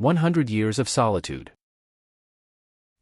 100 Years of Solitude.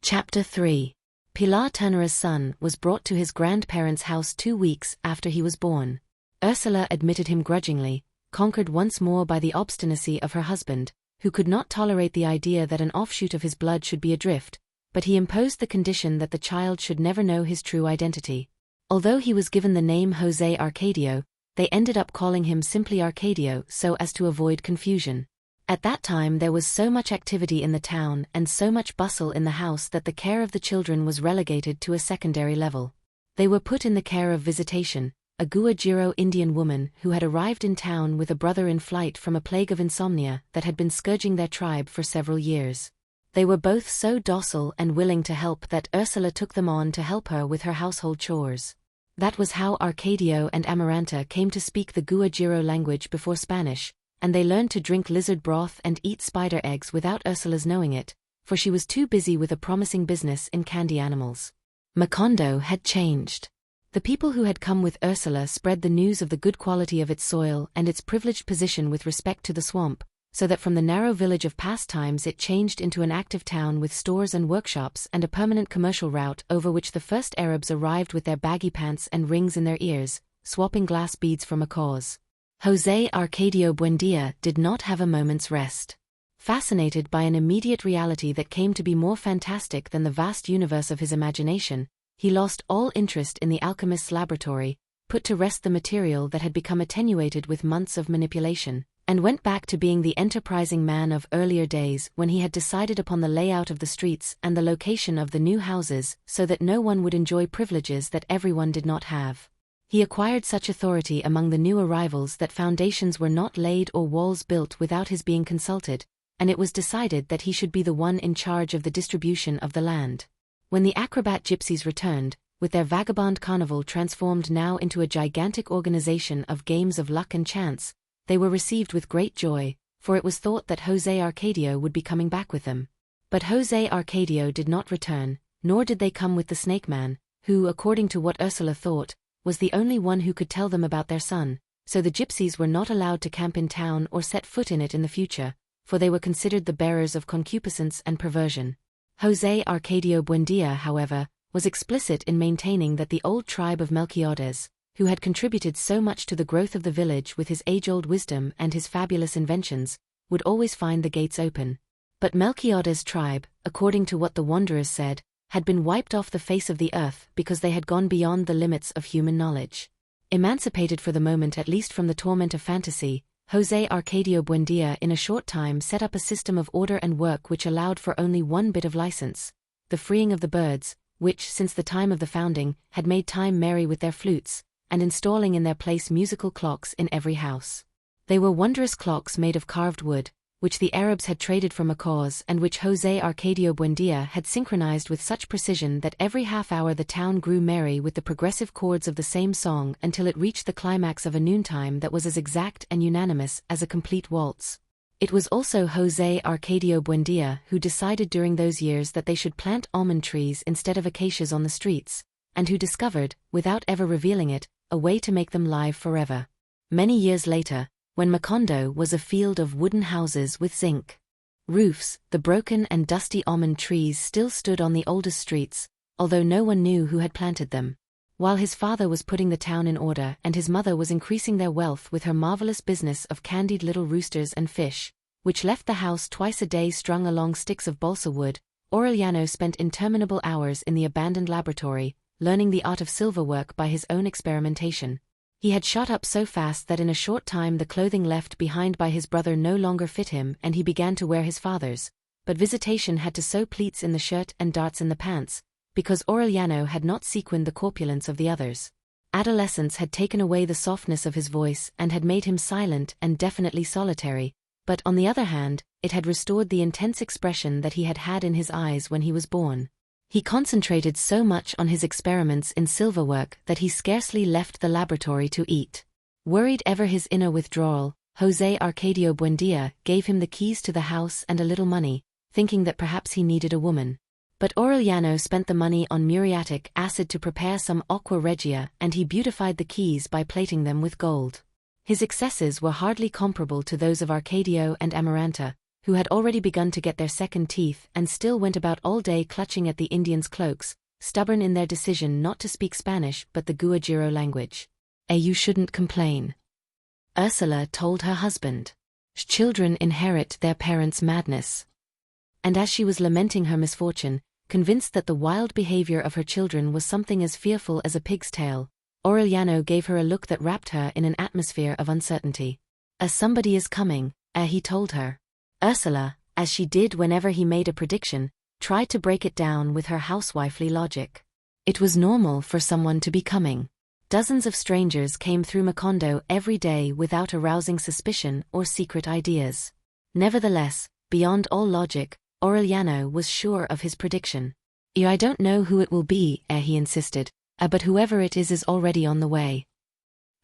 Chapter 3. Pilar Ternera's son was brought to his grandparents' house 2 weeks after he was born. Ursula admitted him grudgingly, conquered once more by the obstinacy of her husband, who could not tolerate the idea that an offshoot of his blood should be adrift, but he imposed the condition that the child should never know his true identity. Although he was given the name José Arcadio, they ended up calling him simply Arcadio so as to avoid confusion. At that time there was so much activity in the town and so much bustle in the house that the care of the children was relegated to a secondary level. They were put in the care of Visitation, a Guajiro Indian woman who had arrived in town with a brother in flight from a plague of insomnia that had been scourging their tribe for several years. They were both so docile and willing to help that Ursula took them on to help her with her household chores. That was how Arcadio and Amaranta came to speak the Guajiro language before Spanish, and they learned to drink lizard broth and eat spider eggs without Ursula's knowing it, for she was too busy with a promising business in candy animals. Macondo had changed. The people who had come with Ursula spread the news of the good quality of its soil and its privileged position with respect to the swamp, so that from the narrow village of past times it changed into an active town with stores and workshops and a permanent commercial route over which the first Arabs arrived with their baggy pants and rings in their ears, swapping glass beads for macaws. José Arcadio Buendia did not have a moment's rest. Fascinated by an immediate reality that came to be more fantastic than the vast universe of his imagination, he lost all interest in the alchemist's laboratory, put to rest the material that had become attenuated with months of manipulation, and went back to being the enterprising man of earlier days when he had decided upon the layout of the streets and the location of the new houses so that no one would enjoy privileges that everyone did not have. He acquired such authority among the new arrivals that foundations were not laid or walls built without his being consulted, and it was decided that he should be the one in charge of the distribution of the land. When the acrobat gypsies returned, with their vagabond carnival transformed now into a gigantic organization of games of luck and chance, they were received with great joy, for it was thought that José Arcadio would be coming back with them. But José Arcadio did not return, nor did they come with the snake man, who, according to what Ursula thought, was the only one who could tell them about their son, so the gypsies were not allowed to camp in town or set foot in it in the future, for they were considered the bearers of concupiscence and perversion. José Arcadio Buendia, however, was explicit in maintaining that the old tribe of Melquiades, who had contributed so much to the growth of the village with his age-old wisdom and his fabulous inventions, would always find the gates open. But Melquiades' tribe, according to what the wanderers said, had been wiped off the face of the earth because they had gone beyond the limits of human knowledge. Emancipated for the moment at least from the torment of fantasy, José Arcadio Buendia in a short time set up a system of order and work which allowed for only one bit of license: the freeing of the birds, which, since the time of the founding, had made time merry with their flutes, and installing in their place musical clocks in every house. They were wondrous clocks made of carved wood, which the Arabs had traded for macaws and which José Arcadio Buendia had synchronized with such precision that every half-hour the town grew merry with the progressive chords of the same song until it reached the climax of a noontime that was as exact and unanimous as a complete waltz. It was also José Arcadio Buendia who decided during those years that they should plant almond trees instead of acacias on the streets, and who discovered, without ever revealing it, a way to make them live forever. Many years later, when Macondo was a field of wooden houses with zinc roofs, the broken and dusty almond trees still stood on the oldest streets, although no one knew who had planted them. While his father was putting the town in order and his mother was increasing their wealth with her marvelous business of candied little roosters and fish, which left the house twice a day strung along sticks of balsa wood, Aureliano spent interminable hours in the abandoned laboratory, learning the art of silverwork by his own experimentation. He had shot up so fast that in a short time the clothing left behind by his brother no longer fit him and he began to wear his father's, but Visitation had to sew pleats in the shirt and darts in the pants, because Aureliano had not sequined the corpulence of the others. Adolescence had taken away the softness of his voice and had made him silent and definitely solitary, but on the other hand, it had restored the intense expression that he had had in his eyes when he was born. He concentrated so much on his experiments in silverwork that he scarcely left the laboratory to eat. Worried ever his inner withdrawal, José Arcadio Buendia gave him the keys to the house and a little money, thinking that perhaps he needed a woman. But Aureliano spent the money on muriatic acid to prepare some aqua regia and he beautified the keys by plating them with gold. His excesses were hardly comparable to those of Arcadio and Amaranta, who had already begun to get their second teeth and still went about all day clutching at the Indians' cloaks, stubborn in their decision not to speak Spanish but the Guajiro language. You shouldn't complain," Ursula told her husband. "Children inherit their parents' madness." And as she was lamenting her misfortune, convinced that the wild behavior of her children was something as fearful as a pig's tail, Aureliano gave her a look that wrapped her in an atmosphere of uncertainty. Somebody is coming," he told her. Ursula, as she did whenever he made a prediction, tried to break it down with her housewifely logic. It was normal for someone to be coming. Dozens of strangers came through Macondo every day without arousing suspicion or secret ideas. Nevertheless, beyond all logic, Aureliano was sure of his prediction. "I don't know who it will be," he insisted, "but whoever it is already on the way."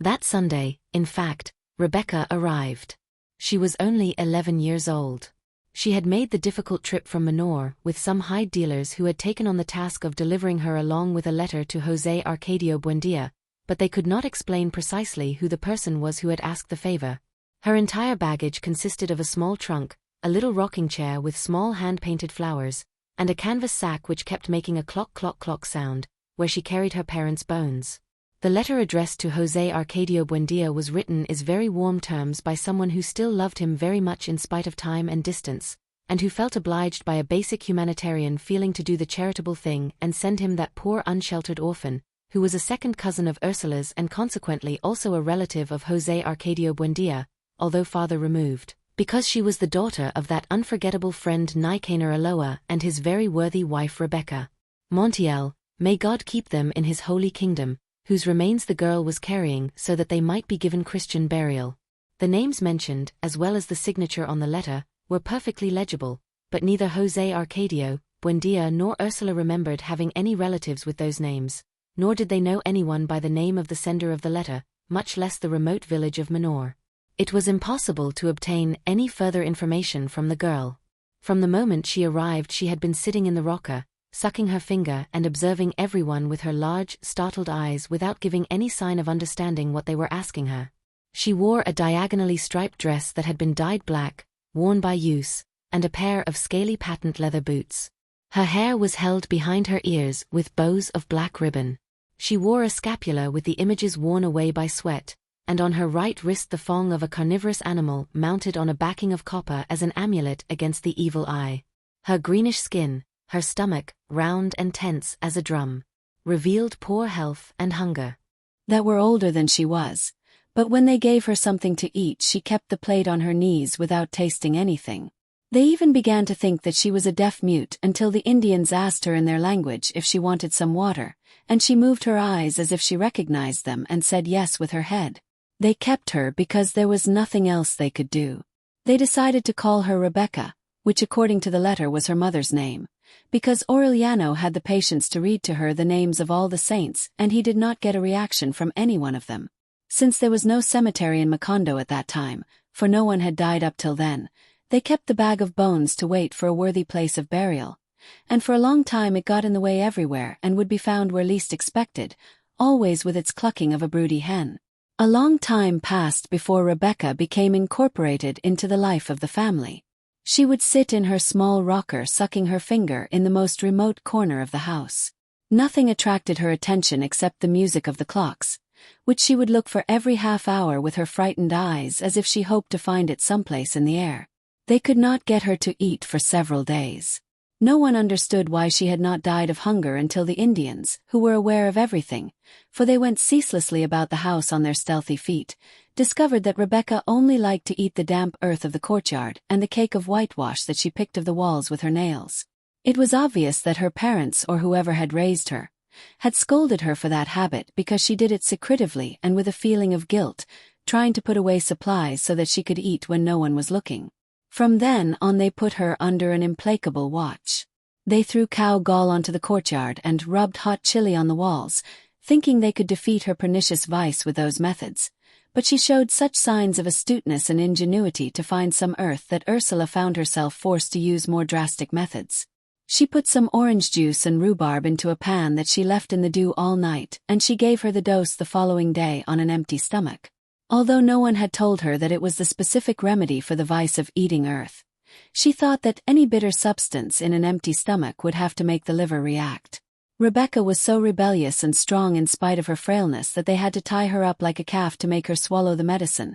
That Sunday, in fact, Rebecca arrived. She was only 11 years old. She had made the difficult trip from Menor with some hide dealers who had taken on the task of delivering her along with a letter to José Arcadio Buendia, but they could not explain precisely who the person was who had asked the favor. Her entire baggage consisted of a small trunk, a little rocking chair with small hand-painted flowers, and a canvas sack which kept making a clock sound, where she carried her parents' bones. The letter addressed to José Arcadio Buendia was written in very warm terms by someone who still loved him very much in spite of time and distance, and who felt obliged by a basic humanitarian feeling to do the charitable thing and send him that poor unsheltered orphan, who was a second cousin of Ursula's and consequently also a relative of José Arcadio Buendia, although farther removed, because she was the daughter of that unforgettable friend Nicanor Aloa and his very worthy wife Rebecca. Montiel, may God keep them in his holy kingdom, whose remains the girl was carrying so that they might be given Christian burial. The names mentioned, as well as the signature on the letter, were perfectly legible, but neither José Arcadio Buendia nor Ursula remembered having any relatives with those names, nor did they know anyone by the name of the sender of the letter, much less the remote village of Menor. It was impossible to obtain any further information from the girl. From the moment she arrived she had been sitting in the rocker, sucking her finger and observing everyone with her large, startled eyes without giving any sign of understanding what they were asking her. She wore a diagonally striped dress that had been dyed black, worn by use, and a pair of scaly patent leather boots. Her hair was held behind her ears with bows of black ribbon. She wore a scapular with the images worn away by sweat, and on her right wrist the thong of a carnivorous animal mounted on a backing of copper as an amulet against the evil eye. Her greenish skin, her stomach, round and tense as a drum, revealed poor health and hunger. That were older than she was, but when they gave her something to eat she kept the plate on her knees without tasting anything. They even began to think that she was a deaf mute until the Indians asked her in their language if she wanted some water, and she moved her eyes as if she recognized them and said yes with her head. They kept her because there was nothing else they could do. They decided to call her Rebecca, which according to the letter was her mother's name, because Aureliano had the patience to read to her the names of all the saints and he did not get a reaction from any one of them. Since there was no cemetery in Macondo at that time, for no one had died up till then, they kept the bag of bones to wait for a worthy place of burial, and for a long time it got in the way everywhere and would be found where least expected, always with its clucking of a broody hen. A long time passed before Rebecca became incorporated into the life of the family. She would sit in her small rocker sucking her finger in the most remote corner of the house. Nothing attracted her attention except the music of the clocks, which she would look for every half hour with her frightened eyes as if she hoped to find it someplace in the air. They could not get her to eat for several days. No one understood why she had not died of hunger until the Indians, who were aware of everything, for they went ceaselessly about the house on their stealthy feet, discovered that Rebecca only liked to eat the damp earth of the courtyard and the cake of whitewash that she picked of the walls with her nails. It was obvious that her parents or whoever had raised her had scolded her for that habit because she did it secretively and with a feeling of guilt, trying to put away supplies so that she could eat when no one was looking. From then on they put her under an implacable watch. They threw cow gall onto the courtyard and rubbed hot chili on the walls, thinking they could defeat her pernicious vice with those methods, but she showed such signs of astuteness and ingenuity to find some earth that Ursula found herself forced to use more drastic methods. She put some orange juice and rhubarb into a pan that she left in the dew all night, and she gave her the dose the following day on an empty stomach. Although no one had told her that it was the specific remedy for the vice of eating earth, She thought that any bitter substance in an empty stomach would have to make the liver react. Rebecca was so rebellious and strong in spite of her frailness that they had to tie her up like a calf to make her swallow the medicine,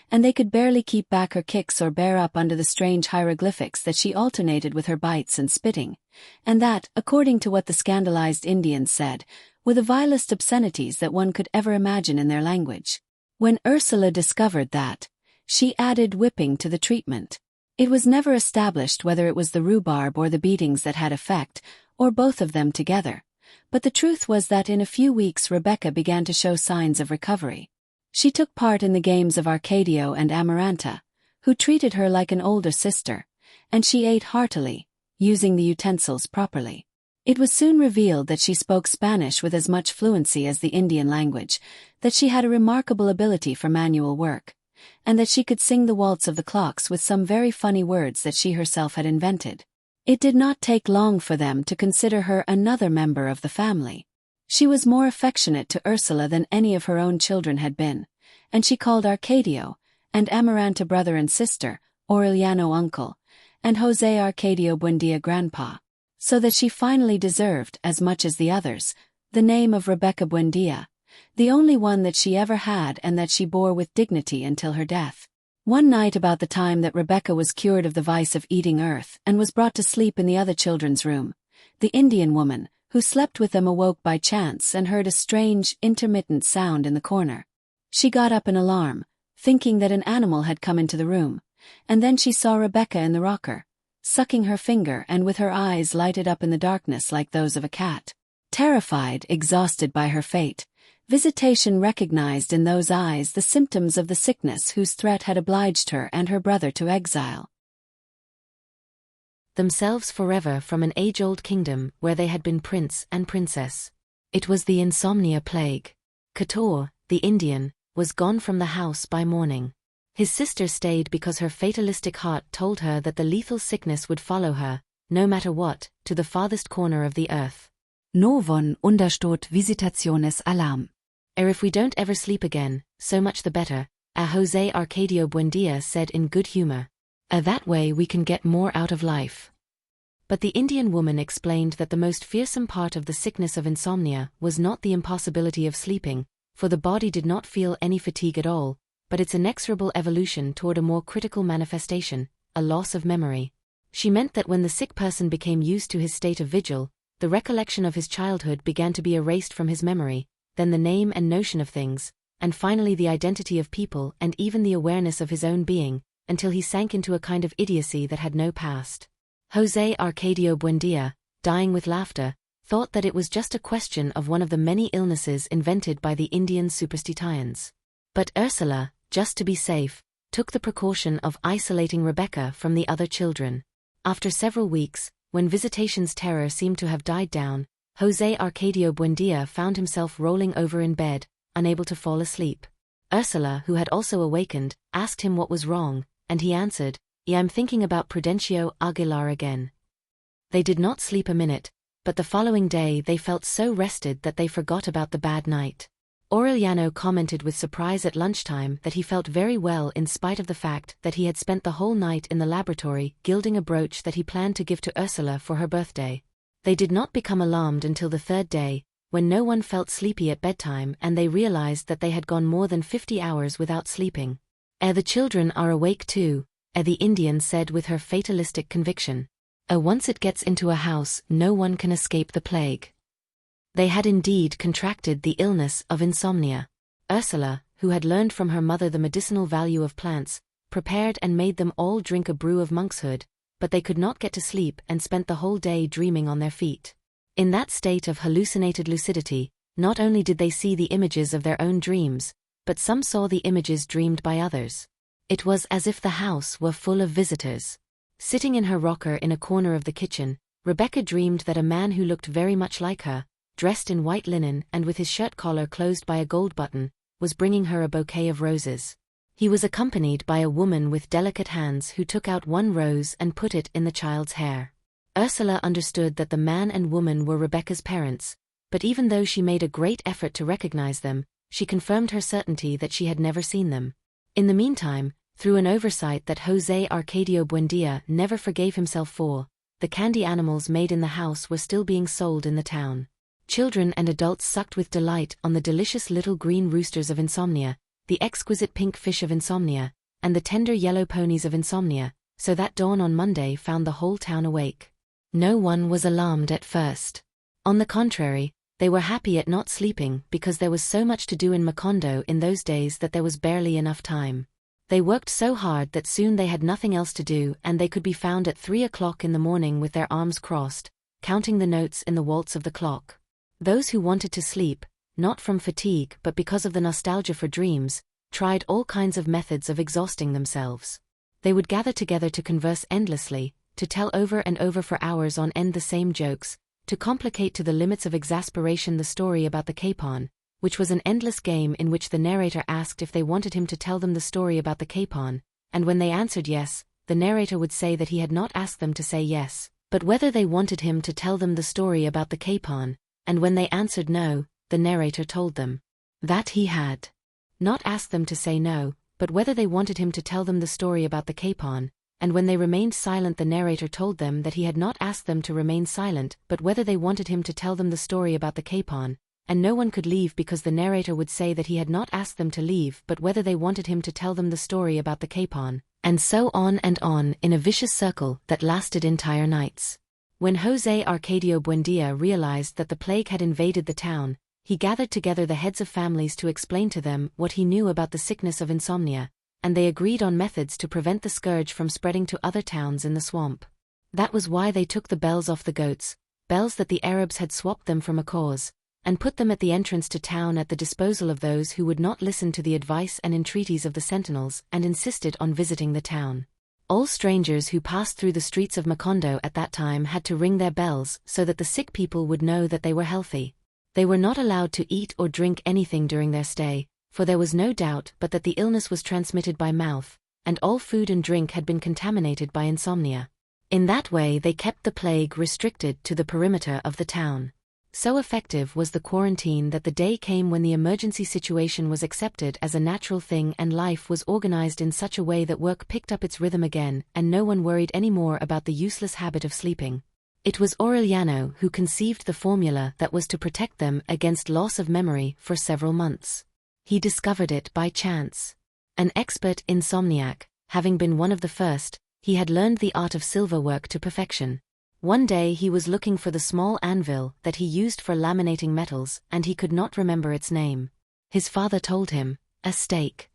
and they could barely keep back her kicks or bear up under the strange hieroglyphics that she alternated with her bites and spitting, and that, according to what the scandalized Indians said, were the vilest obscenities that one could ever imagine in their language. When Ursula discovered that, she added whipping to the treatment. It was never established whether it was the rhubarb or the beatings that had effect, or both of them together. But the truth was that in a few weeks Rebecca began to show signs of recovery. She took part in the games of Arcadio and Amaranta, who treated her like an older sister, and she ate heartily, using the utensils properly. It was soon revealed that she spoke Spanish with as much fluency as the Indian language, that she had a remarkable ability for manual work, and that she could sing the waltz of the clocks with some very funny words that she herself had invented. It did not take long for them to consider her another member of the family. She was more affectionate to Ursula than any of her own children had been, and she called Arcadio and Amaranta brother and sister, Aureliano uncle, and José Arcadio Buendia grandpa, so that she finally deserved, as much as the others, the name of Rebecca Buendia, the only one that she ever had and that she bore with dignity until her death. One night about the time that Rebecca was cured of the vice of eating earth and was brought to sleep in the other children's room, the Indian woman, who slept with them, awoke by chance and heard a strange, intermittent sound in the corner. She got up in alarm, thinking that an animal had come into the room, and then she saw Rebecca in the rocker, sucking her finger and with her eyes lighted up in the darkness like those of a cat. Terrified, exhausted by her fate, Visitation recognized in those eyes the symptoms of the sickness whose threat had obliged her and her brother to exile themselves forever from an age-old kingdom where they had been prince and princess. It was the insomnia plague. Kator, the Indian, was gone from the house by morning. His sister stayed because her fatalistic heart told her that the lethal sickness would follow her, no matter what, to the farthest corner of the earth. Novon understot visitationes alarm. If we don't ever sleep again, so much the better, José Arcadio Buendia said in good humor. That way we can get more out of life. But the Indian woman explained that the most fearsome part of the sickness of insomnia was not the impossibility of sleeping, for the body did not feel any fatigue at all, but its inexorable evolution toward a more critical manifestation, a loss of memory. She meant that when the sick person became used to his state of vigil, the recollection of his childhood began to be erased from his memory, then the name and notion of things, and finally the identity of people and even the awareness of his own being, until he sank into a kind of idiocy that had no past. José Arcadio Buendia, dying with laughter, thought that it was just a question of one of the many illnesses invented by the Indian superstitions. But Ursula, just to be safe, took the precaution of isolating Rebecca from the other children. After several weeks, when Visitation's terror seemed to have died down, José Arcadio Buendia found himself rolling over in bed, unable to fall asleep. Ursula, who had also awakened, asked him what was wrong, and he answered, I'm thinking about Prudencio Aguilar again. They did not sleep a minute, but the following day they felt so rested that they forgot about the bad night. Aureliano commented with surprise at lunchtime that he felt very well in spite of the fact that he had spent the whole night in the laboratory gilding a brooch that he planned to give to Ursula for her birthday. They did not become alarmed until the third day, when no one felt sleepy at bedtime and they realized that they had gone more than 50 hours without sleeping. The children are awake too, the Indian said with her fatalistic conviction. Once it gets into a house, no one can escape the plague. They had indeed contracted the illness of insomnia. Ursula, who had learned from her mother the medicinal value of plants, prepared and made them all drink a brew of monkshood, but they could not get to sleep and spent the whole day dreaming on their feet. In that state of hallucinated lucidity, not only did they see the images of their own dreams, but some saw the images dreamed by others. It was as if the house were full of visitors. Sitting in her rocker in a corner of the kitchen, Rebecca dreamed that a man who looked very much like her, dressed in white linen and with his shirt collar closed by a gold button, was bringing her a bouquet of roses. He was accompanied by a woman with delicate hands who took out one rose and put it in the child's hair. Ursula understood that the man and woman were Rebecca's parents, but even though she made a great effort to recognize them, she confirmed her certainty that she had never seen them. In the meantime, Through an oversight that José Arcadio Buendia never forgave himself for, the candy animals made in the house were still being sold in the town. Children and adults sucked with delight on the delicious little green roosters of insomnia, the exquisite pink fish of insomnia, and the tender yellow ponies of insomnia, so that dawn on Monday found the whole town awake. No one was alarmed at first. On the contrary, they were happy at not sleeping because there was so much to do in Macondo in those days that there was barely enough time. They worked so hard that soon they had nothing else to do, and they could be found at 3 o'clock in the morning with their arms crossed, counting the notes in the waltz of the clock. Those who wanted to sleep, not from fatigue but because of the nostalgia for dreams, tried all kinds of methods of exhausting themselves. They would gather together to converse endlessly, to tell over and over for hours on end the same jokes, to complicate to the limits of exasperation the story about the capon, which was an endless game in which the narrator asked if they wanted him to tell them the story about the capon, and when they answered yes, the narrator would say that he had not asked them to say yes, but whether they wanted him to tell them the story about the capon, and when they answered no, the narrator told them that he had not asked them to say no, but whether they wanted him to tell them the story about the capon, and when they remained silent the narrator told them that he had not asked them to remain silent but whether they wanted him to tell them the story about the capon, and no one could leave because the narrator would say that he had not asked them to leave but whether they wanted him to tell them the story about the capon, and so on and on in a vicious circle that lasted entire nights. When José Arcadio Buendia realized that the plague had invaded the town, he gathered together the heads of families to explain to them what he knew about the sickness of insomnia, and they agreed on methods to prevent the scourge from spreading to other towns in the swamp. That was why they took the bells off the goats, bells that the Arabs had swapped them for macaws, and put them at the entrance to town at the disposal of those who would not listen to the advice and entreaties of the sentinels and insisted on visiting the town. All strangers who passed through the streets of Macondo at that time had to ring their bells so that the sick people would know that they were healthy. They were not allowed to eat or drink anything during their stay, for there was no doubt but that the illness was transmitted by mouth, and all food and drink had been contaminated by insomnia. In that way they kept the plague restricted to the perimeter of the town. So effective was the quarantine that the day came when the emergency situation was accepted as a natural thing and life was organized in such a way that work picked up its rhythm again and no one worried any more about the useless habit of sleeping. It was Aureliano who conceived the formula that was to protect them against loss of memory for several months. He discovered it by chance. An expert insomniac, having been one of the first, he had learned the art of silver work to perfection. One day he was looking for the small anvil that he used for laminating metals and he could not remember its name. His father told him, "A stake."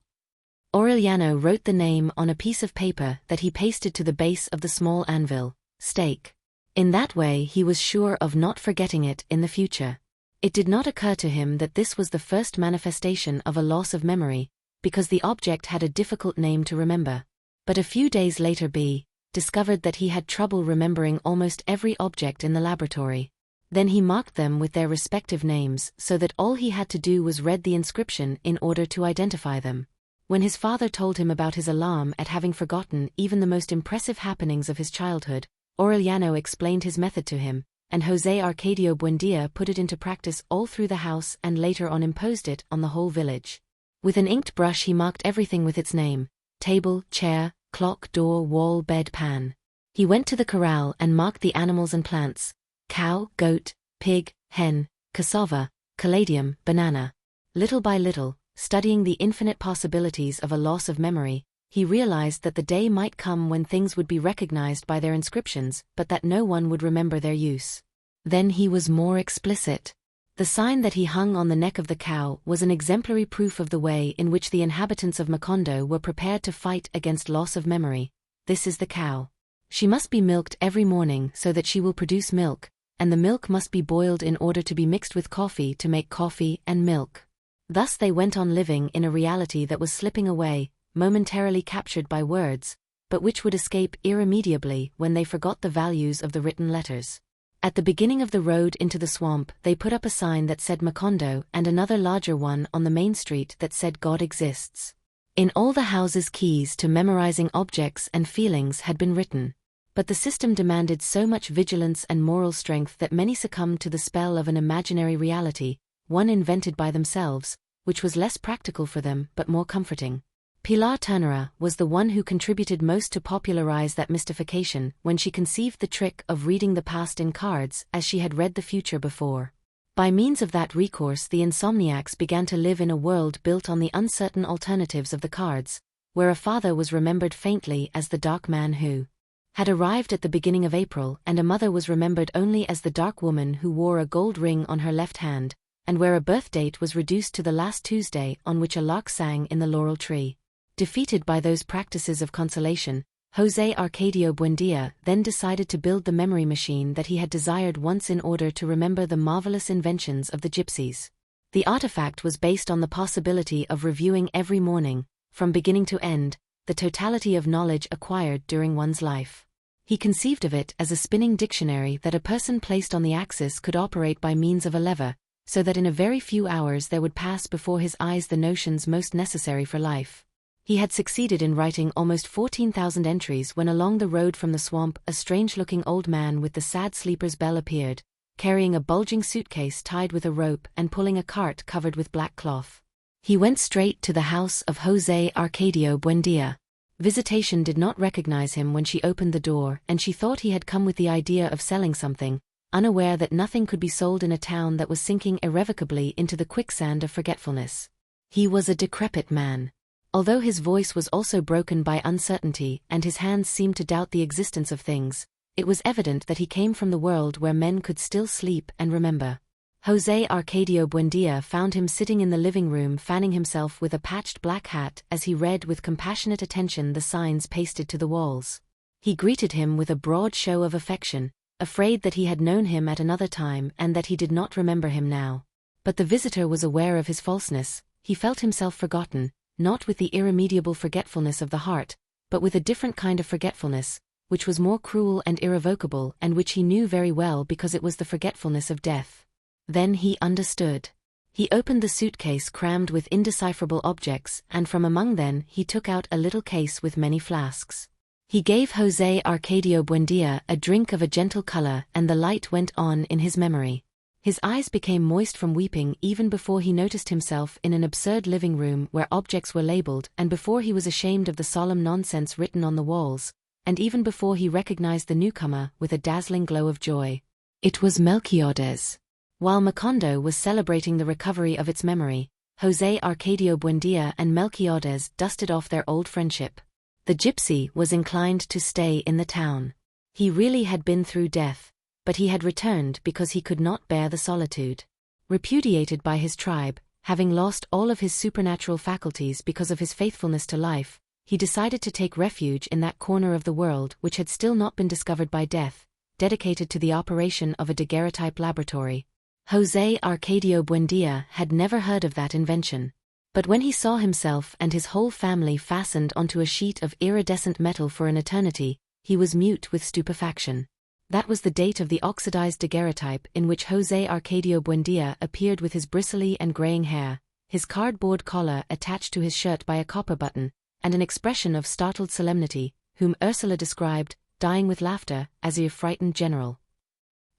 Aureliano wrote the name on a piece of paper that he pasted to the base of the small anvil, stake. In that way he was sure of not forgetting it in the future. It did not occur to him that this was the first manifestation of a loss of memory, because the object had a difficult name to remember. But a few days later B discovered that he had trouble remembering almost every object in the laboratory. Then he marked them with their respective names so that all he had to do was read the inscription in order to identify them. When his father told him about his alarm at having forgotten even the most impressive happenings of his childhood, Aureliano explained his method to him, and José Arcadio Buendia put it into practice all through the house and later on imposed it on the whole village. With an inked brush he marked everything with its name: table, chair, clock, door, wall, bed, pan. He went to the corral and marked the animals and plants: cow, goat, pig, hen, cassava, caladium, banana. Little by little, studying the infinite possibilities of a loss of memory, he realized that the day might come when things would be recognized by their inscriptions but that no one would remember their use. Then he was more explicit. The sign that he hung on the neck of the cow was an exemplary proof of the way in which the inhabitants of Macondo were prepared to fight against loss of memory. This is the cow. She must be milked every morning so that she will produce milk, and the milk must be boiled in order to be mixed with coffee to make coffee and milk. Thus they went on living in a reality that was slipping away, momentarily captured by words, but which would escape irremediably when they forgot the values of the written letters. At the beginning of the road into the swamp they put up a sign that said Macondo and another larger one on the main street that said God exists. In all the houses keys to memorizing objects and feelings had been written. But the system demanded so much vigilance and moral strength that many succumbed to the spell of an imaginary reality, one invented by themselves, which was less practical for them but more comforting. Pilar Ternera was the one who contributed most to popularize that mystification when she conceived the trick of reading the past in cards as she had read the future before. By means of that recourse, the insomniacs began to live in a world built on the uncertain alternatives of the cards, where a father was remembered faintly as the dark man who had arrived at the beginning of April, and a mother was remembered only as the dark woman who wore a gold ring on her left hand, and where a birth date was reduced to the last Tuesday on which a lark sang in the laurel tree. Defeated by those practices of consolation, José Arcadio Buendía then decided to build the memory machine that he had desired once in order to remember the marvelous inventions of the gypsies. The artifact was based on the possibility of reviewing every morning, from beginning to end, the totality of knowledge acquired during one's life. He conceived of it as a spinning dictionary that a person placed on the axis could operate by means of a lever, so that in a very few hours there would pass before his eyes the notions most necessary for life. He had succeeded in writing almost 14,000 entries when along the road from the swamp a strange-looking old man with the sad sleeper's bell appeared, carrying a bulging suitcase tied with a rope and pulling a cart covered with black cloth. He went straight to the house of José Arcadio Buendía. Visitation did not recognize him when she opened the door, and she thought he had come with the idea of selling something, unaware that nothing could be sold in a town that was sinking irrevocably into the quicksand of forgetfulness. He was a decrepit man. Although his voice was also broken by uncertainty and his hands seemed to doubt the existence of things, it was evident that he came from the world where men could still sleep and remember. José Arcadio Buendía found him sitting in the living room fanning himself with a patched black hat as he read with compassionate attention the signs pasted to the walls. He greeted him with a broad show of affection, afraid that he had known him at another time and that he did not remember him now. But the visitor was aware of his falseness. He felt himself forgotten, not with the irremediable forgetfulness of the heart, but with a different kind of forgetfulness, which was more cruel and irrevocable and which he knew very well because it was the forgetfulness of death. Then he understood. He opened the suitcase crammed with indecipherable objects, and from among them he took out a little case with many flasks. He gave José Arcadio Buendía a drink of a gentle color, and the light went on in his memory. His eyes became moist from weeping even before he noticed himself in an absurd living room where objects were labeled, and before he was ashamed of the solemn nonsense written on the walls, and even before he recognized the newcomer with a dazzling glow of joy. It was Melquiades. While Macondo was celebrating the recovery of its memory, José Arcadio Buendía and Melquiades dusted off their old friendship. The gypsy was inclined to stay in the town. He really had been through death, but he had returned because he could not bear the solitude. Repudiated by his tribe, having lost all of his supernatural faculties because of his faithfulness to life, he decided to take refuge in that corner of the world which had still not been discovered by death, dedicated to the operation of a daguerreotype laboratory. José Arcadio Buendía had never heard of that invention. But when he saw himself and his whole family fastened onto a sheet of iridescent metal for an eternity, he was mute with stupefaction. That was the date of the oxidized daguerreotype in which José Arcadio Buendía appeared with his bristly and graying hair, his cardboard collar attached to his shirt by a copper button, and an expression of startled solemnity, whom Ursula described, dying with laughter, as a frightened general.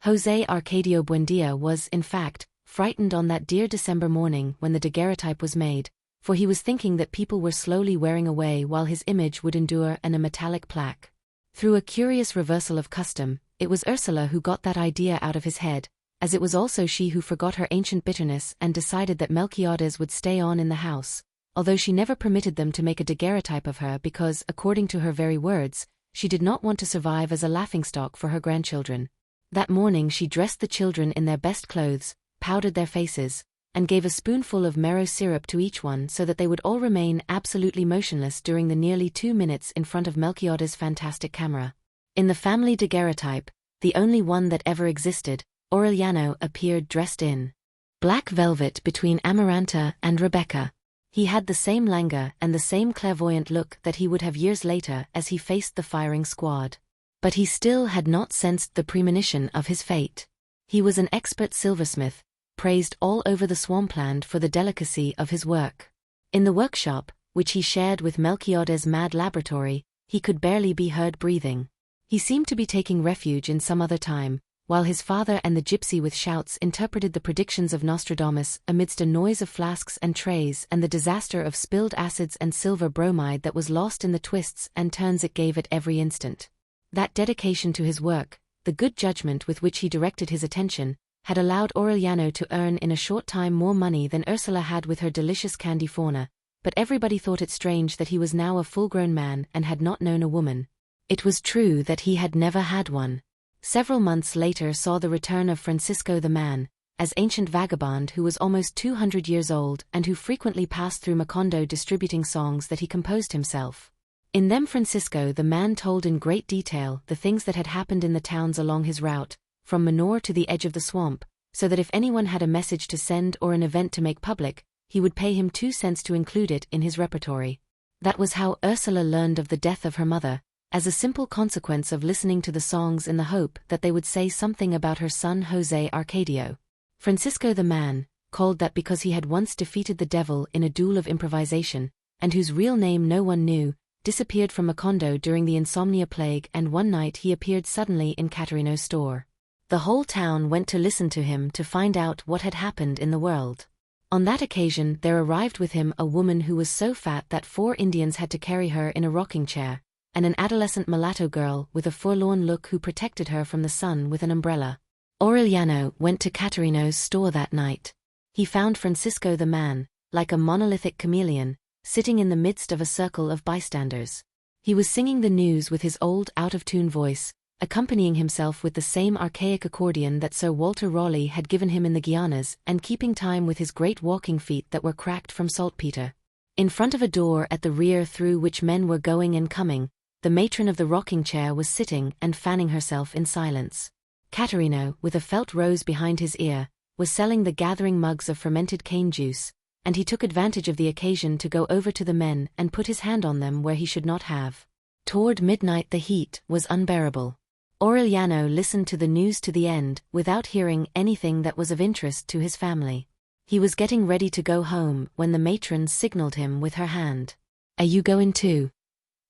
José Arcadio Buendía was, in fact, frightened on that dear December morning when the daguerreotype was made, for he was thinking that people were slowly wearing away while his image would endure in a metallic plaque. Through a curious reversal of custom, it was Ursula who got that idea out of his head, as it was also she who forgot her ancient bitterness and decided that Melquiades would stay on in the house, although she never permitted them to make a daguerreotype of her because, according to her very words, she did not want to survive as a laughingstock for her grandchildren. That morning she dressed the children in their best clothes, powdered their faces, and gave a spoonful of marrow syrup to each one so that they would all remain absolutely motionless during the nearly 2 minutes in front of Melquiades' fantastic camera. In the family daguerreotype, the only one that ever existed, Aureliano appeared dressed in black velvet between Amaranta and Rebecca. He had the same languor and the same clairvoyant look that he would have years later as he faced the firing squad. But he still had not sensed the premonition of his fate. He was an expert silversmith, praised all over the swampland for the delicacy of his work. In the workshop, which he shared with Melquiades' mad laboratory, he could barely be heard breathing. He seemed to be taking refuge in some other time, while his father and the gypsy with shouts interpreted the predictions of Nostradamus amidst a noise of flasks and trays and the disaster of spilled acids and silver bromide that was lost in the twists and turns it gave at every instant. That dedication to his work, the good judgment with which he directed his attention, had allowed Aureliano to earn in a short time more money than Ursula had with her delicious candy fauna, but everybody thought it strange that he was now a full-grown man and had not known a woman. It was true that he had never had one. Several months later saw the return of Francisco the man, as ancient vagabond who was almost 200 years old and who frequently passed through Macondo distributing songs that he composed himself. In them Francisco the man told in great detail the things that had happened in the towns along his route, from Manor to the edge of the swamp, so that if anyone had a message to send or an event to make public, he would pay him 2 cents to include it in his repertory. That was how Ursula learned of the death of her mother, as a simple consequence of listening to the songs in the hope that they would say something about her son José Arcadio. Francisco the man, called that because he had once defeated the devil in a duel of improvisation, and whose real name no one knew, disappeared from Macondo during the insomnia plague, and one night he appeared suddenly in Caterino's store. The whole town went to listen to him to find out what had happened in the world. On that occasion there arrived with him a woman who was so fat that 4 Indians had to carry her in a rocking chair, and an adolescent mulatto girl with a forlorn look who protected her from the sun with an umbrella. Aureliano went to Caterino's store that night. He found Francisco the man, like a monolithic chameleon, sitting in the midst of a circle of bystanders. He was singing the news with his old out-of-tune voice, accompanying himself with the same archaic accordion that Sir Walter Raleigh had given him in the Guianas, and keeping time with his great walking feet that were cracked from saltpeter. In front of a door at the rear through which men were going and coming, the matron of the rocking chair was sitting and fanning herself in silence. Caterino, with a felt rose behind his ear, was selling the gathering mugs of fermented cane juice, and he took advantage of the occasion to go over to the men and put his hand on them where he should not have. Toward midnight the heat was unbearable. Aureliano listened to the news to the end without hearing anything that was of interest to his family. He was getting ready to go home when the matron signaled him with her hand. "Are you going too?"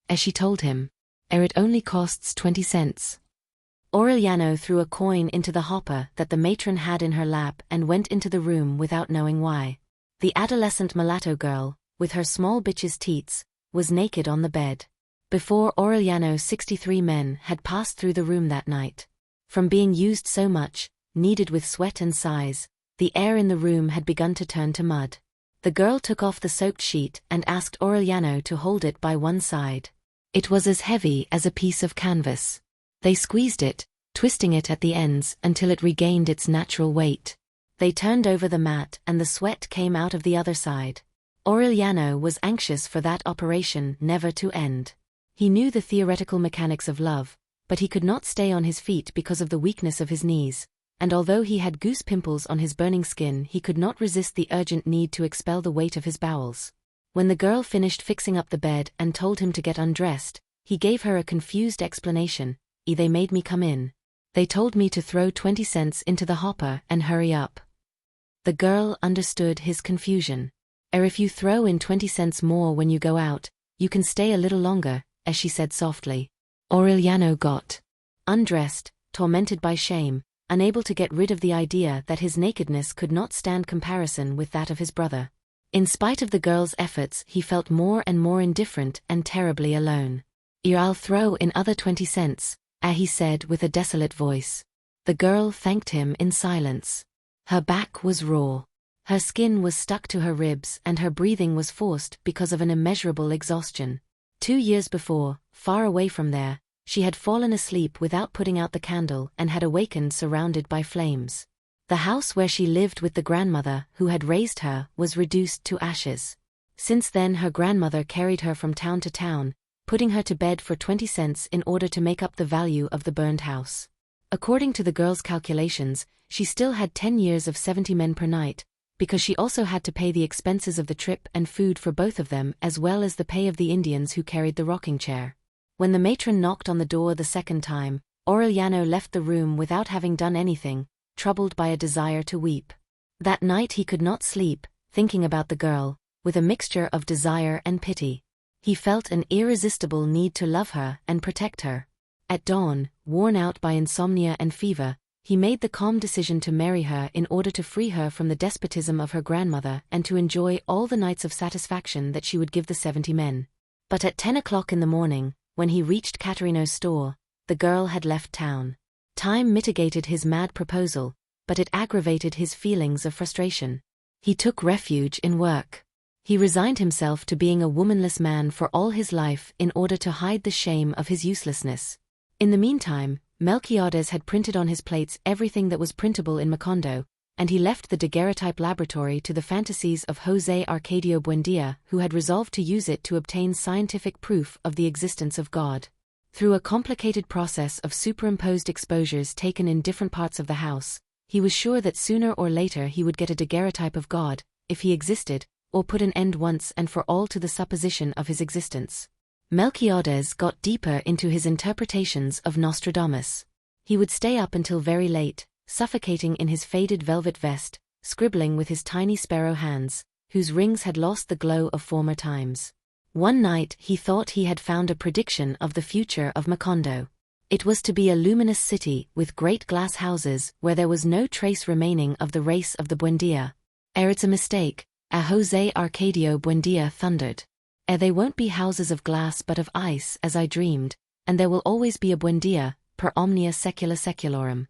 As she told him. "It only costs 20 cents. Aureliano threw a coin into the hopper that the matron had in her lap and went into the room without knowing why. The adolescent mulatto girl, with her small bitch's teats, was naked on the bed. Before Aureliano 63 men had passed through the room that night. From being used so much, kneaded with sweat and sighs, the air in the room had begun to turn to mud. The girl took off the soaked sheet and asked Aureliano to hold it by one side. It was as heavy as a piece of canvas. They squeezed it, twisting it at the ends until it regained its natural weight. They turned over the mat and the sweat came out of the other side. Aureliano was anxious for that operation never to end. He knew the theoretical mechanics of love, but he could not stay on his feet because of the weakness of his knees, and although he had goose pimples on his burning skin, he could not resist the urgent need to expel the weight of his bowels. When the girl finished fixing up the bed and told him to get undressed, he gave her a confused explanation. "They made me come in. They told me to throw 20 cents into the hopper and hurry up." The girl understood his confusion. If you throw in 20 cents more when you go out, you can stay a little longer," as she said softly. Aureliano got undressed, tormented by shame, unable to get rid of the idea that his nakedness could not stand comparison with that of his brother. In spite of the girl's efforts, he felt more and more indifferent and terribly alone. "I'll throw in other 20 cents, he said with a desolate voice. The girl thanked him in silence. Her back was raw. Her skin was stuck to her ribs and her breathing was forced because of an immeasurable exhaustion. 2 years before, far away from there, she had fallen asleep without putting out the candle and had awakened surrounded by flames. The house where she lived with the grandmother who had raised her was reduced to ashes. Since then her grandmother carried her from town to town, putting her to bed for 20 cents in order to make up the value of the burned house. According to the girl's calculations, she still had 10 years of 70 men per night, because she also had to pay the expenses of the trip and food for both of them as well as the pay of the Indians who carried the rocking chair. When the matron knocked on the door the second time, Aureliano left the room without having done anything, troubled by a desire to weep. That night he could not sleep, thinking about the girl, with a mixture of desire and pity. He felt an irresistible need to love her and protect her. At dawn, worn out by insomnia and fever, He made the calm decision to marry her in order to free her from the despotism of her grandmother and to enjoy all the nights of satisfaction that she would give the 70 men. But at 10 o'clock in the morning, when he reached Caterino's store, the girl had left town. Time mitigated his mad proposal, but it aggravated his feelings of frustration. He took refuge in work. He resigned himself to being a womanless man for all his life in order to hide the shame of his uselessness. In the meantime, Melquiades had printed on his plates everything that was printable in Macondo, and he left the daguerreotype laboratory to the fantasies of José Arcadio Buendía, who had resolved to use it to obtain scientific proof of the existence of God. Through a complicated process of superimposed exposures taken in different parts of the house, he was sure that sooner or later he would get a daguerreotype of God, if he existed, or put an end once and for all to the supposition of his existence. Melquiades got deeper into his interpretations of Nostradamus. He would stay up until very late, suffocating in his faded velvet vest, scribbling with his tiny sparrow hands, whose rings had lost the glow of former times. One night he thought he had found a prediction of the future of Macondo. It was to be a luminous city with great glass houses where there was no trace remaining of the race of the Buendía. It's a mistake, José Arcadio Buendía thundered. They won't be houses of glass but of ice as I dreamed, and there will always be a Buendía, per omnia secula seculorum.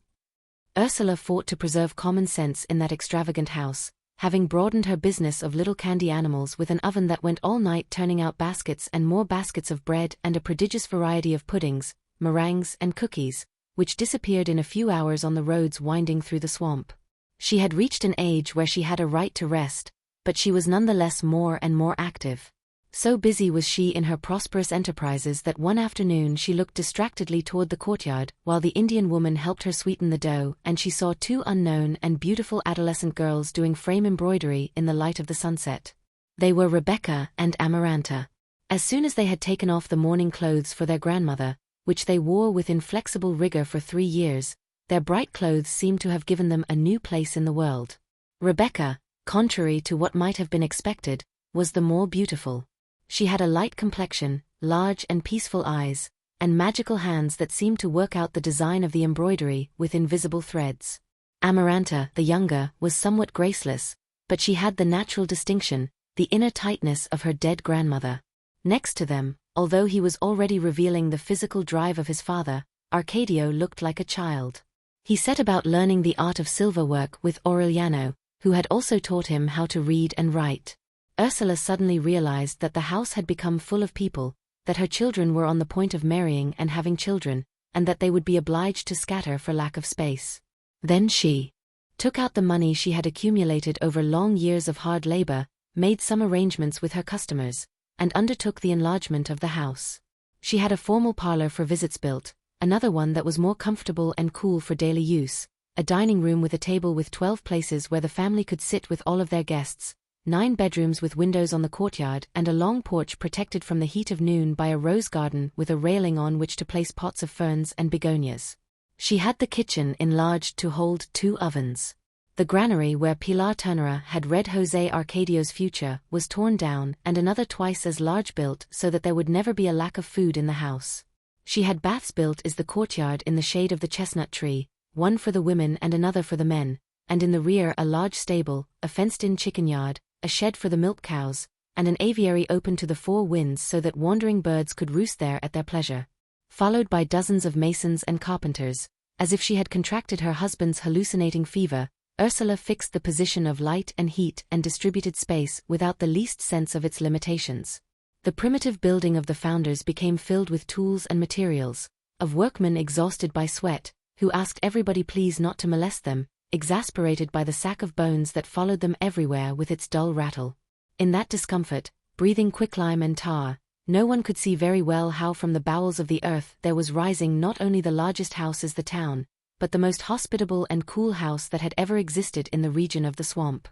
Ursula fought to preserve common sense in that extravagant house, having broadened her business of little candy animals with an oven that went all night turning out baskets and more baskets of bread and a prodigious variety of puddings, meringues and cookies, which disappeared in a few hours on the roads winding through the swamp. She had reached an age where she had a right to rest, but she was nonetheless more and more active. So busy was she in her prosperous enterprises that one afternoon she looked distractedly toward the courtyard while the Indian woman helped her sweeten the dough, and she saw two unknown and beautiful adolescent girls doing frame embroidery in the light of the sunset. They were Rebecca and Amaranta. As soon as they had taken off the mourning clothes for their grandmother, which they wore with inflexible rigor for 3 years, their bright clothes seemed to have given them a new place in the world. Rebecca, contrary to what might have been expected, was the more beautiful. She had a light complexion, large and peaceful eyes, and magical hands that seemed to work out the design of the embroidery with invisible threads. Amaranta, the younger, was somewhat graceless, but she had the natural distinction, the inner tightness of her dead grandmother. Next to them, although he was already revealing the physical drive of his father, Arcadio looked like a child. He set about learning the art of silverwork with Aureliano, who had also taught him how to read and write. Ursula suddenly realized that the house had become full of people, that her children were on the point of marrying and having children, and that they would be obliged to scatter for lack of space. Then she took out the money she had accumulated over long years of hard labor, made some arrangements with her customers, and undertook the enlargement of the house. She had a formal parlor for visits built, another one that was more comfortable and cool for daily use, a dining room with a table with 12 places where the family could sit with all of their guests, 9 bedrooms with windows on the courtyard and a long porch protected from the heat of noon by a rose garden with a railing on which to place pots of ferns and begonias. She had the kitchen enlarged to hold 2 ovens. The granary where Pilar Ternera had read José Arcadio's future was torn down and another twice as large built so that there would never be a lack of food in the house. She had baths built in the courtyard in the shade of the chestnut tree, one for the women and another for the men, and in the rear a large stable, a fenced-in chicken yard, a shed for the milk cows, and an aviary open to the 4 winds so that wandering birds could roost there at their pleasure. Followed by dozens of masons and carpenters, as if she had contracted her husband's hallucinating fever, Ursula fixed the position of light and heat and distributed space without the least sense of its limitations. The primitive building of the founders became filled with tools and materials, of workmen exhausted by sweat, who asked everybody please not to molest them, exasperated by the sack of bones that followed them everywhere with its dull rattle. In that discomfort, breathing quicklime and tar, no one could see very well how from the bowels of the earth there was rising not only the largest house as the town, but the most hospitable and cool house that had ever existed in the region of the swamp.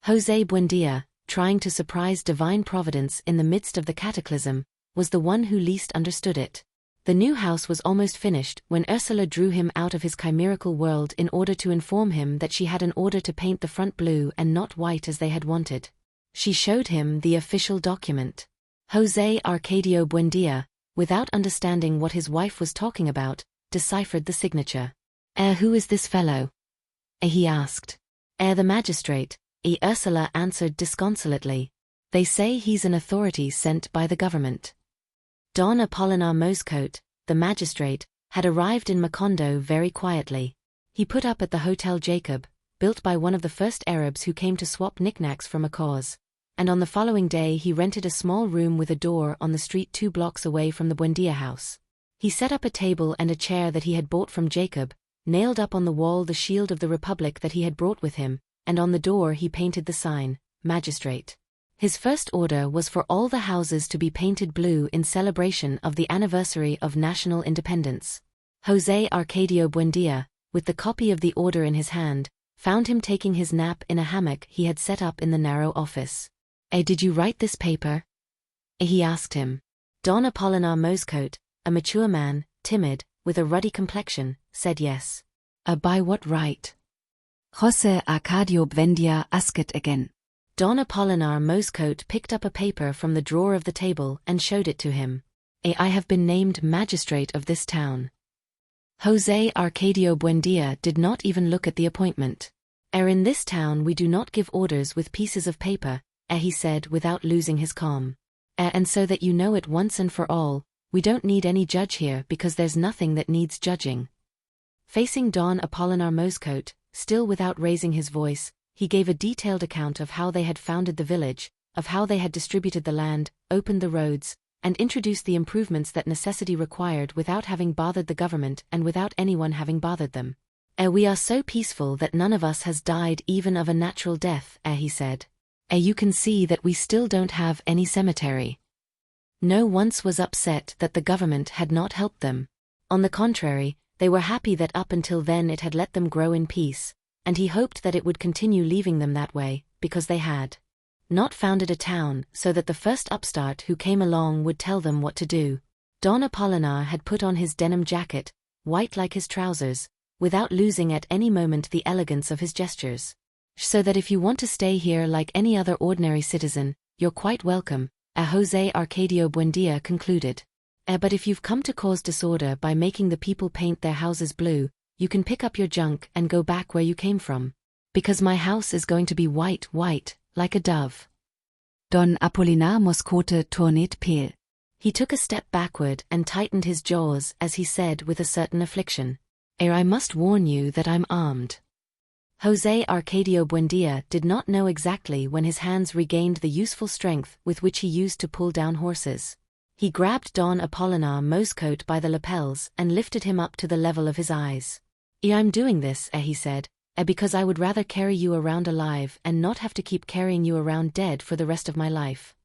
José Buendía, trying to surprise divine providence in the midst of the cataclysm, was the one who least understood it. The new house was almost finished when Ursula drew him out of his chimerical world in order to inform him that she had an order to paint the front blue and not white as they had wanted. She showed him the official document. José Arcadio Buendía, without understanding what his wife was talking about, deciphered the signature. Who is this fellow? He asked. The magistrate, Ursula answered disconsolately. They say he's an authority sent by the government. Don Apolinar Moscote, the magistrate, had arrived in Macondo very quietly. He put up at the Hotel Jacob, built by one of the first Arabs who came to swap knickknacks for macaws, and on the following day he rented a small room with a door on the street 2 blocks away from the Buendia house. He set up a table and a chair that he had bought from Jacob, nailed up on the wall the shield of the Republic that he had brought with him, and on the door he painted the sign, Magistrate. His first order was for all the houses to be painted blue in celebration of the anniversary of national independence. José Arcadio Buendia, with the copy of the order in his hand, found him taking his nap in a hammock he had set up in the narrow office. Did you write this paper? He asked him. Don Apolinar Moscote, a mature man, timid, with a ruddy complexion, said yes. By what right? José Arcadio Buendia asked again. Don Apolinar Moscote picked up a paper from the drawer of the table and showed it to him. I have been named magistrate of this town. José Arcadio Buendia did not even look at the appointment. In this town we do not give orders with pieces of paper, he said without losing his calm. And so that you know it once and for all, we don't need any judge here because there's nothing that needs judging. Facing Don Apolinar Moscote, still without raising his voice, he gave a detailed account of how they had founded the village, of how they had distributed the land, opened the roads, and introduced the improvements that necessity required without having bothered the government and without anyone having bothered them. We are so peaceful that none of us has died even of a natural death, he said. You can see that we still don't have any cemetery. No once was upset that the government had not helped them. On the contrary, they were happy that up until then it had let them grow in peace, and he hoped that it would continue leaving them that way, because they had not founded a town so that the first upstart who came along would tell them what to do. Don Apolinar had put on his denim jacket, white like his trousers, without losing at any moment the elegance of his gestures. So that if you want to stay here like any other ordinary citizen, you're quite welcome, José Arcadio Buendia concluded. But if you've come to cause disorder by making the people paint their houses blue, you can pick up your junk and go back where you came from. Because my house is going to be white, like a dove. Don Apolinar Moscote tournait pale. He took a step backward and tightened his jaws as he said with a certain affliction. I must warn you that I'm armed. José Arcadio Buendia did not know exactly when his hands regained the useful strength with which he used to pull down horses. He grabbed Don Apolinar Moscote by the lapels and lifted him up to the level of his eyes. I'm doing this, he said, because I would rather carry you around alive and not have to keep carrying you around dead for the rest of my life.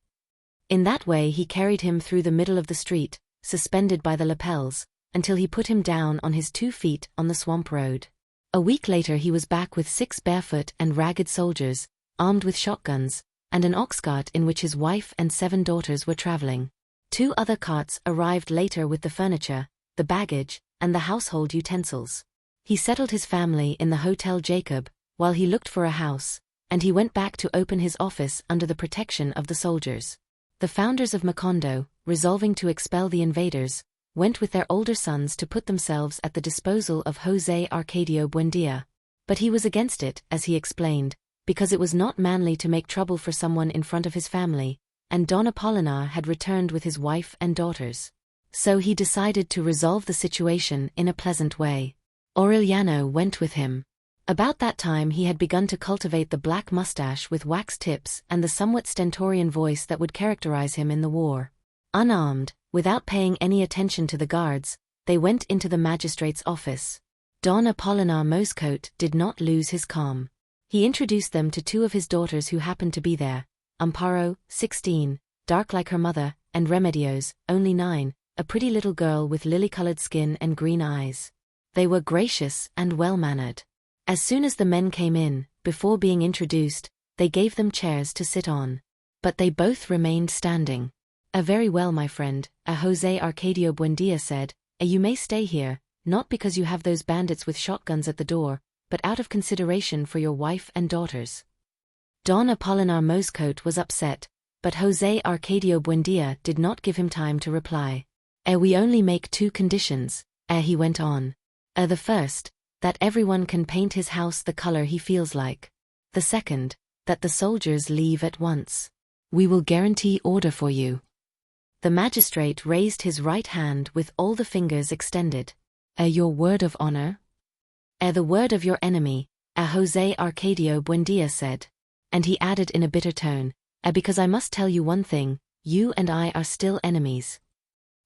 In that way he carried him through the middle of the street, suspended by the lapels, until he put him down on his 2 feet on the swamp road. A week later he was back with 6 barefoot and ragged soldiers, armed with shotguns, and an ox cart in which his wife and 7 daughters were traveling. 2 other carts arrived later with the furniture, the baggage, and the household utensils. He settled his family in the Hotel Jacob, while he looked for a house, and he went back to open his office under the protection of the soldiers. The founders of Macondo, resolving to expel the invaders, went with their older sons to put themselves at the disposal of José Arcadio Buendia. But he was against it, as he explained, because it was not manly to make trouble for someone in front of his family, and Don Apolinar had returned with his wife and daughters. So he decided to resolve the situation in a pleasant way. Aureliano went with him. About that time he had begun to cultivate the black mustache with wax tips and the somewhat stentorian voice that would characterize him in the war. Unarmed, without paying any attention to the guards, they went into the magistrate's office. Don Apolinar Moscote did not lose his calm. He introduced them to 2 of his daughters who happened to be there, Amparo, 16, dark like her mother, and Remedios, only 9, a pretty little girl with lily-colored skin and green eyes. They were gracious and well-mannered. As soon as the men came in, before being introduced, they gave them chairs to sit on. But they both remained standing. Very well, my friend, José Arcadio Buendia said, you may stay here, not because you have those bandits with shotguns at the door, but out of consideration for your wife and daughters. Don Apolinar Moscote was upset, but José Arcadio Buendia did not give him time to reply. We only make 2 conditions, he went on. The first, that everyone can paint his house the color he feels like. The second, that the soldiers leave at once. We will guarantee order for you. The magistrate raised his right hand with all the fingers extended. Your word of honor? The word of your enemy, José Arcadio Buendía said. And he added in a bitter tone, because I must tell you one thing, you and I are still enemies.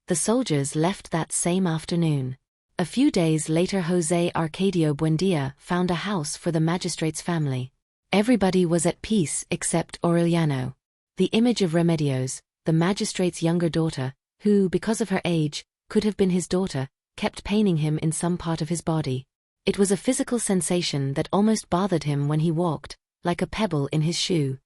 The soldiers left that same afternoon. A few days later José Arcadio Buendía found a house for the magistrate's family. Everybody was at peace except Aureliano. The image of Remedios, the magistrate's younger daughter, who, because of her age, could have been his daughter, kept paining him in some part of his body. It was a physical sensation that almost bothered him when he walked, like a pebble in his shoe.